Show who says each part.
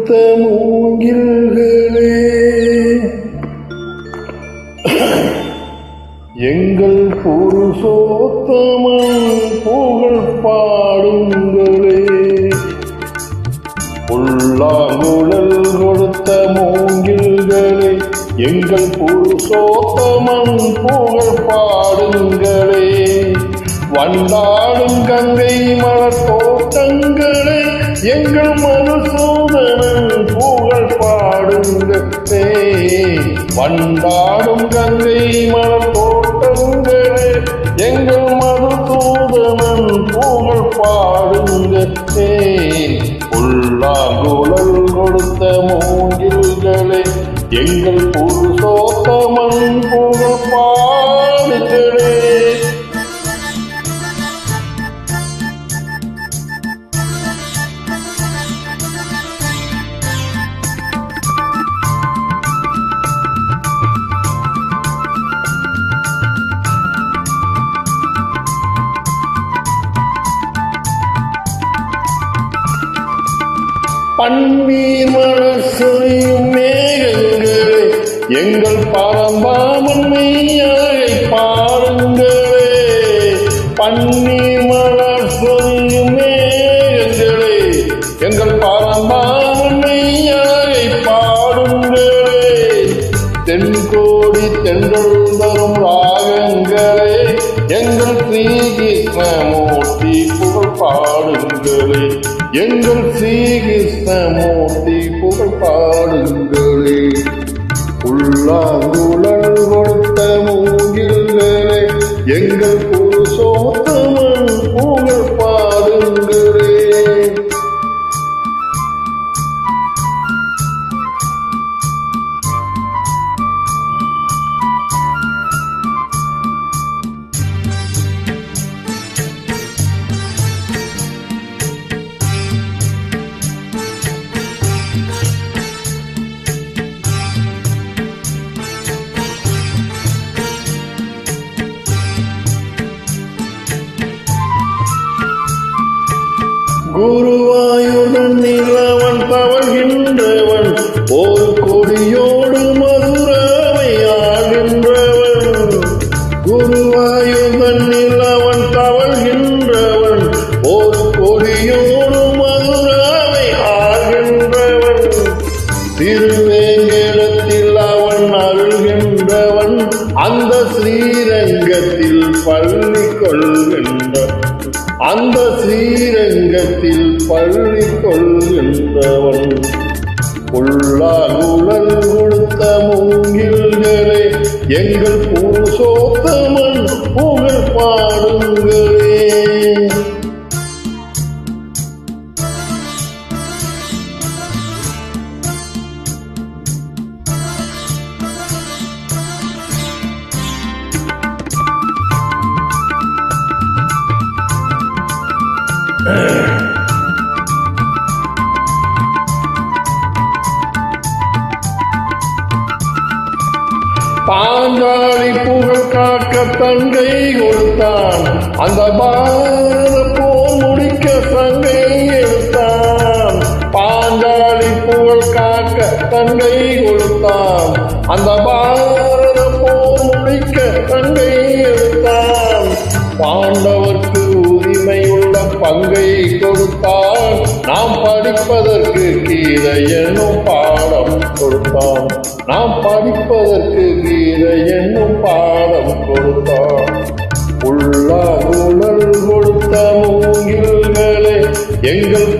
Speaker 1: கொடுத்த மூங்கில்களே, எங்கள் புருஷோத்தமன் புகழ் பாடுங்களே. புல்லாங்குழல் கொடுத்த மூங்கில்களே, எங்கள் புருஷோத்தமன் புகழ் பாடுங்களே. வண்டாடும் கங்கை மலர் தோட்டங்களே, எங்கள் மதுசூதனன் புகழ் பாடுங்களே. வண்டாடும் கங்கை மலர் தோட்டங்களே, எங்கள் மதுசூதனன் புகழ் பாடுங்களே. புல்லாங்குழல் கொடுத்த மூங்கில்களே, எங்கள் புருஷோத்தமன் புகழ் பாடுங்களே. பன்னீர் மலர் சொரியும் மேகங்களே, எங்கள் பரந்தாமன் மெய்யாகை பாருங்களே. பன்னீர் மலர் சொரியும் மேகங்களே, எங்கள் பரந்தாமன் மெய்யாகை பாடுங்களே. தென்கோடி தென்றல் தரும் ராகங்களே, எங்கள் ஸ்ரீகிருஷ்ணமூர்த்தி புகழ் பாடுங்களே. எங்கள் ஸ்ரீகிருஷ்ணமூர்த்தி புகழ் பாடுங்களே. புல்லாங்குழல் கொடுத்த மூங்கில்களே, எங்கள் புருஷோத்தமன் புகழ் பாடுங்களே. குருவாயுடன் நிலவன் தவழ்கின்றவன், ஒரு கொடியோடு மதுராவை ஆகின்றவன். குருவாயுடன் நிலவன் தவழ்கின்றவன், ஒரு கொடியோடு மதுராவை ஆகின்றவன். திருவேங்கடத்தில் அவன் அருள்கின்றவன், அந்த ஸ்ரீரங்கத்தில் பள்ளி கொள்கின்றவன். அந்த ஸ்ரீரங்கத்தில் பள்ளி கொள்கின்றவன். புல்லாங்குழல் கொடுத்த மூங்கில்களே, எங்கள் புருஷோத்தமன் புகழ் பாடுங்களே. பாஞ்சாலி புகழ் காக்க தங்கை கொடுத்தான், அந்த பாரத போர் முடிக்க சங்கை எடுத்தான். பாஞ்சாலி புகழ் காக்க தங்கை கொடுத்தான், அந்த பாரத போர் முடிக்க சங்கை எடுத்தான். பாண்டவர்க்கு உரிமையுள்ள பங்கை கொடுத்தான், நாம் படிப்பதற்கு கீதை என்னும் பாடம் கொடுத்தான். நாம் படிப்பதற்கு கீதை என்னும் பாடம் கொடுத்தான். புல்லாங்குழல் கொடுத்த மூங்கில்களே, எங்கள்